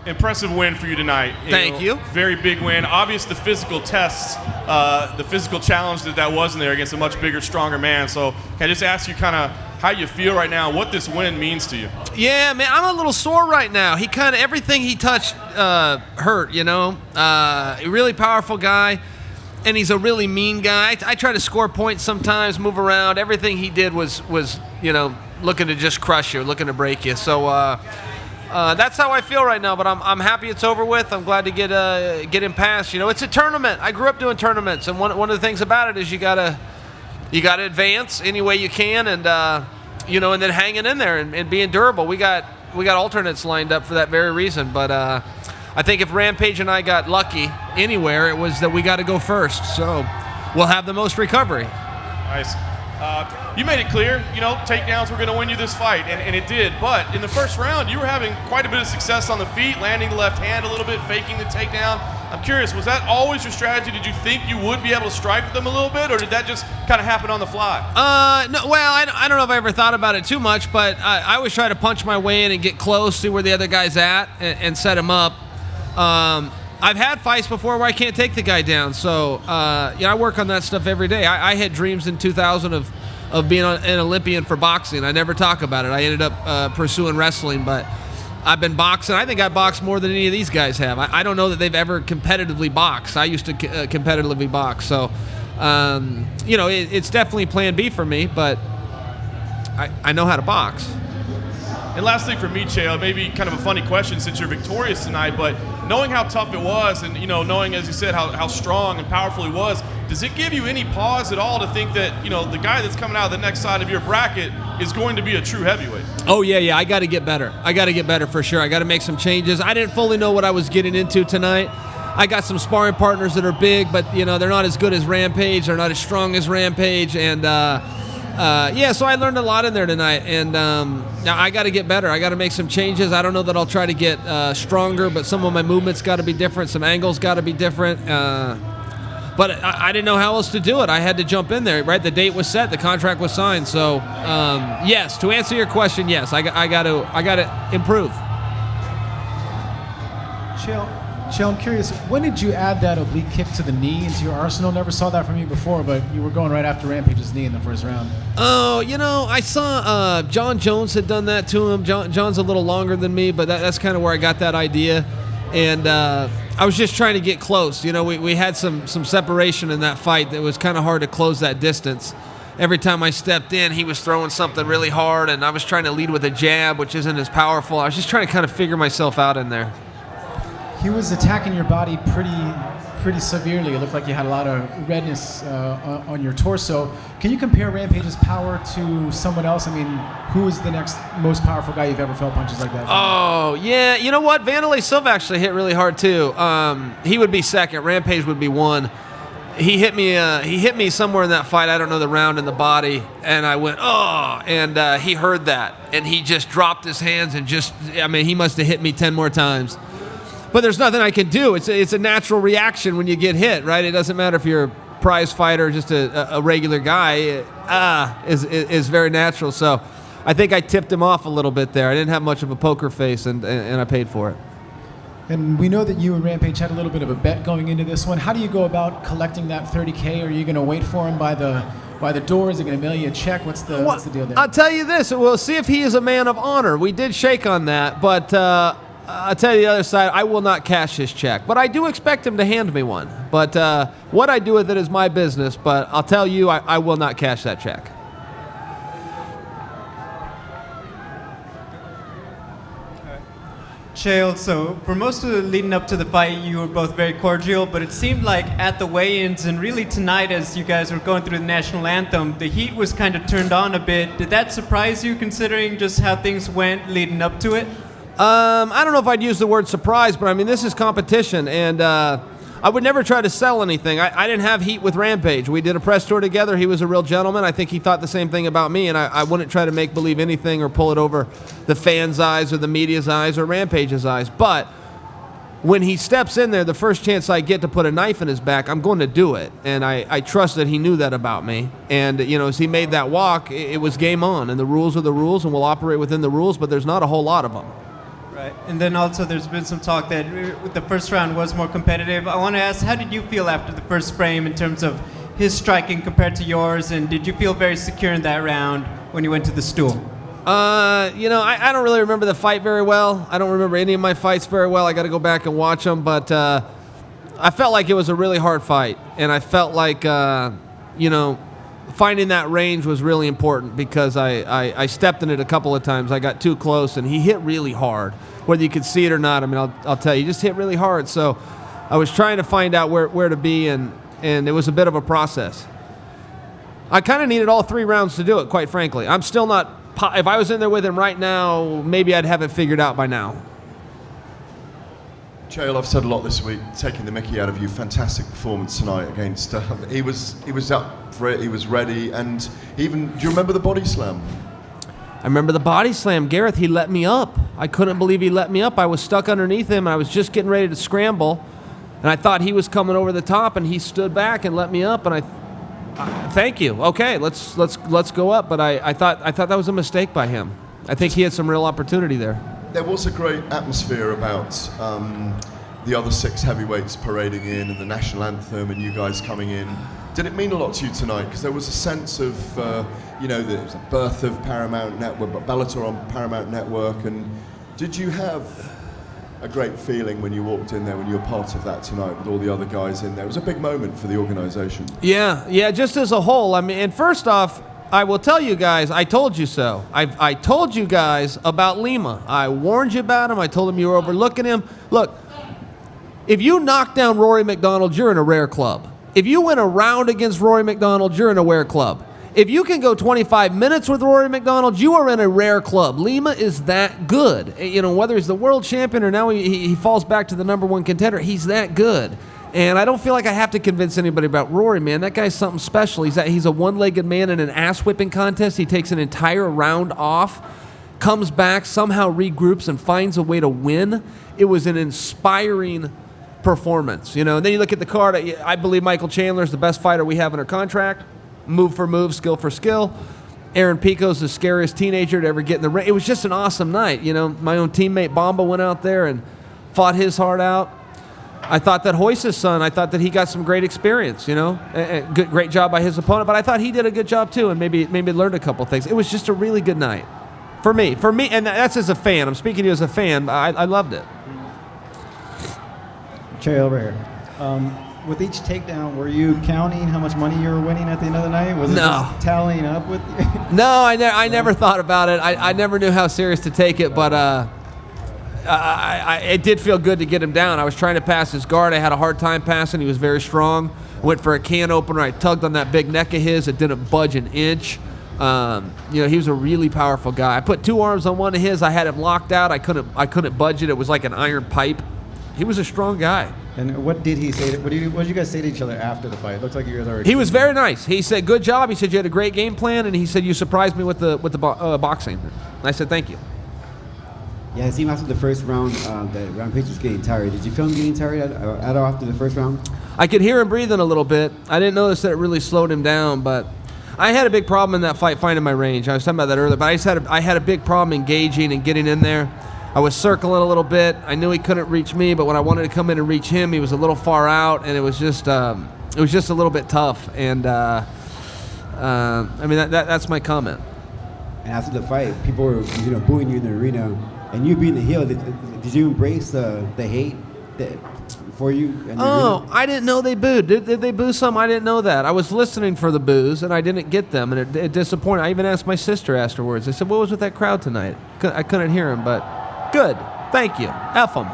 Impressive win for you tonight. Thank you. Very big win. Obvious the physical tests, the physical challenge that wasn't there against a much bigger, stronger man. So can I just ask you kind of how you feel right now, what this win means to you? Yeah, man, I'm a little sore right now. He kind of, everything he touched hurt, you know. A really powerful guy, and he's a really mean guy. I try to score points sometimes, move around. Everything he did was you know, looking to just crush you, looking to break you. So that's how I feel right now, but I'm happy it's over with. I'm glad to get him past. You know, it's a tournament. I grew up doing tournaments, and one of the things about it is you gotta advance any way you can, and you know, and then hanging in there and being durable. We got alternates lined up for that very reason. But I think if Rampage and I got lucky anywhere, it was that we got to go first. So we'll have the most recovery. Nice. You made it clear, you know, takedowns were going to win you this fight, and it did. But in the first round, you were having quite a bit of success on the feet, landing the left hand a little bit, faking the takedown. I'm curious, was that always your strategy? Did you think you would be able to strike with them a little bit, or did that just kind of happen on the fly? No, well, I don't know if I ever thought about it too much, but I always try to punch my way in and get close, see where the other guy's at, and set him up. I've had fights before where I can't take the guy down, so I work on that stuff every day. I had dreams in 2000 of being an Olympian for boxing. I never talk about it. I ended up pursuing wrestling, but I've been boxing. I think I boxed more than any of these guys have. I don't know that they've ever competitively boxed. I used to competitively box, so you know, it's definitely plan B for me, but I know how to box. And lastly for me, Chael, maybe kind of a funny question since you're victorious tonight, but knowing how tough it was and, you know, knowing, as you said, how strong and powerful he was, does it give you any pause at all to think that, you know, the guy that's coming out of the next side of your bracket is going to be a true heavyweight? Oh, yeah, I got to get better. I got to get better for sure. I got to make some changes. I didn't fully know what I was getting into tonight. I got some sparring partners that are big, but, you know, they're not as good as Rampage. They're not as strong as Rampage, and so I learned a lot in there tonight, and now I got to get better. I got to make some changes. I don't know that I'll try to get stronger, but some of my movements got to be different. Some angles got to be different. But I didn't know how else to do it. I had to jump in there, right? The date was set. The contract was signed. So, yes, to answer your question, yes, I got to improve. Chael, I'm curious, when did you add that oblique kick to the knee into your arsenal? Never saw that from you before, but you were going right after Rampage's knee in the first round. Oh, you know, I saw John Jones had done that to him. John's a little longer than me, but that's kind of where I got that idea. And I was just trying to get close. You know, we had some separation in that fight that was kind of hard to close that distance. Every time I stepped in, he was throwing something really hard, and I was trying to lead with a jab, which isn't as powerful. I was just trying to kind of figure myself out in there. He was attacking your body pretty severely. It looked like you had a lot of redness on your torso. Can you compare Rampage's power to someone else? I mean, who is the next most powerful guy you've ever felt punches like that from? Oh, yeah. You know what? Vanderlei Silva actually hit really hard, too. He would be second. Rampage would be one. He hit me somewhere in that fight. I don't know the round in the body, and I went, oh, and he heard that, and he just dropped his hands and he must have hit me 10 more times. But there's nothing I can do. It's a natural reaction when you get hit, right? It doesn't matter if you're a prize fighter or just a regular guy. Is very natural. So I think I tipped him off a little bit there. I didn't have much of a poker face, and I paid for it. And we know that you and Rampage had a little bit of a bet going into this one. How do you go about collecting that $30K? Are you going to wait for him by the door? Is he going to mail you a check? What's the deal there? I'll tell you this. We'll see if he is a man of honor. We did shake on that, but I'll tell you the other side, I will not cash his check. But I do expect him to hand me one. But what I do with it is my business. But I'll tell you, I will not cash that check. Chael, so for most of the leading up to the fight, you were both very cordial, but it seemed like at the weigh-ins and really tonight as you guys were going through the national anthem, the heat was kind of turned on a bit. Did that surprise you considering just how things went leading up to it? I don't know if I'd use the word surprise, but I mean, this is competition, and I would never try to sell anything. I didn't have heat with Rampage. We did a press tour together. He was a real gentleman. I think he thought the same thing about me, and I wouldn't try to make believe anything or pull it over the fans' eyes or the media's eyes or Rampage's eyes. But when he steps in there, the first chance I get to put a knife in his back, I'm going to do it. And I trust that he knew that about me. And, you know, as he made that walk, it was game on. And the rules are the rules, and we'll operate within the rules, but there's not a whole lot of them. Right, and then also there's been some talk that the first round was more competitive. I want to ask, how did you feel after the first frame in terms of his striking compared to yours, and did you feel very secure in that round when you went to the stool? I don't really remember the fight very well. I don't remember any of my fights very well. I got to go back and watch them, but I felt like it was a really hard fight, and I felt like, finding that range was really important because I stepped in it a couple of times. I got too close, and he hit really hard. Whether you could see it or not, I mean, I'll tell you, he just hit really hard. So I was trying to find out where to be, and it was a bit of a process. I kind of needed all 3 rounds to do it, quite frankly. I'm still not... If I was in there with him right now, maybe I'd have it figured out by now. Chael, I've said a lot this week, taking the mickey out of you. Fantastic performance tonight against. He was up for it. He was ready, and even. Do you remember the body slam? I remember the body slam. Gareth, he let me up. I couldn't believe he let me up. I was stuck underneath him, and I was just getting ready to scramble, and I thought he was coming over the top, and he stood back and let me up, and I thank you. Okay, let's go up. But I thought that was a mistake by him. I think he had some real opportunity there. There was a great atmosphere about the other 6 heavyweights parading in and the national anthem and you guys coming in. Did it mean a lot to you tonight? Because there was a sense of, there was a birth of Paramount Network, but Bellator on Paramount Network. And did you have a great feeling when you walked in there, when you were part of that tonight with all the other guys in there? It was a big moment for the organization. Yeah, just as a whole. I mean, and first off, I will tell you guys, I told you so. I told you guys about Lima. I warned you about him. I told him you were overlooking him. Look, if you knock down Rory McDonald, you're in a rare club. If you win a round against Rory McDonald, you're in a rare club. If you can go 25 minutes with Rory McDonald, you are in a rare club. Lima is that good. Whether he's the world champion or now he falls back to the number 1 contender, he's that good. And I don't feel like I have to convince anybody about Rory, man. That guy's something special. He's a one-legged man in an ass-whipping contest. He takes an entire round off, comes back, somehow regroups, and finds a way to win. It was an inspiring performance. And then you look at the card. I believe Michael Chandler is the best fighter we have in our contract. Move for move, skill for skill. Aaron Pico's the scariest teenager to ever get in the ring. It was just an awesome night. My own teammate Bamba went out there and fought his heart out. I thought that Royce's son, I thought that he got some great experience, great job by his opponent, but I thought he did a good job too, and maybe learned a couple things. It was just a really good night for me, and that's as a fan. I'm speaking to you as a fan. I loved it. Chael, over here. With each takedown, were you counting how much money you were winning at the end of the night? Was it just tallying up with you? No, I never thought about it. I never knew how serious to take it, but it did feel good to get him down. I was trying to pass his guard. I had a hard time passing. He was very strong. Went for a can opener. I tugged on that big neck of his. It didn't budge an inch. He was a really powerful guy. I put 2 arms on one of his. I had him locked out. I couldn't budge it. It was like an iron pipe. He was a strong guy. And what did he say? What did you guys say to each other after the fight? It looks like you guys are. He was very nice. He said, "Good job." He said, "You had a great game plan," and he said, "You surprised me with the boxing." And I said, "Thank you." Yeah, it seemed after the first round that Rampage was getting tired. Did you feel him getting tired at all after the first round? I could hear him breathing a little bit. I didn't notice that it really slowed him down, but I had a big problem in that fight finding my range. I was talking about that earlier, but I had a big problem engaging and getting in there. I was circling a little bit. I knew he couldn't reach me, but when I wanted to come in and reach him, he was a little far out, and it was just a little bit tough. And that's my comment. And after the fight, people were booing you in the arena, and you being the heel. Did you embrace the hate for you? I didn't know they booed. Did they boo some? I didn't know that. I was listening for the boos, and I didn't get them, and it disappointed. I even asked my sister afterwards. I said, "What was with that crowd tonight?" I couldn't hear him, but. Good. Thank you. F 'em.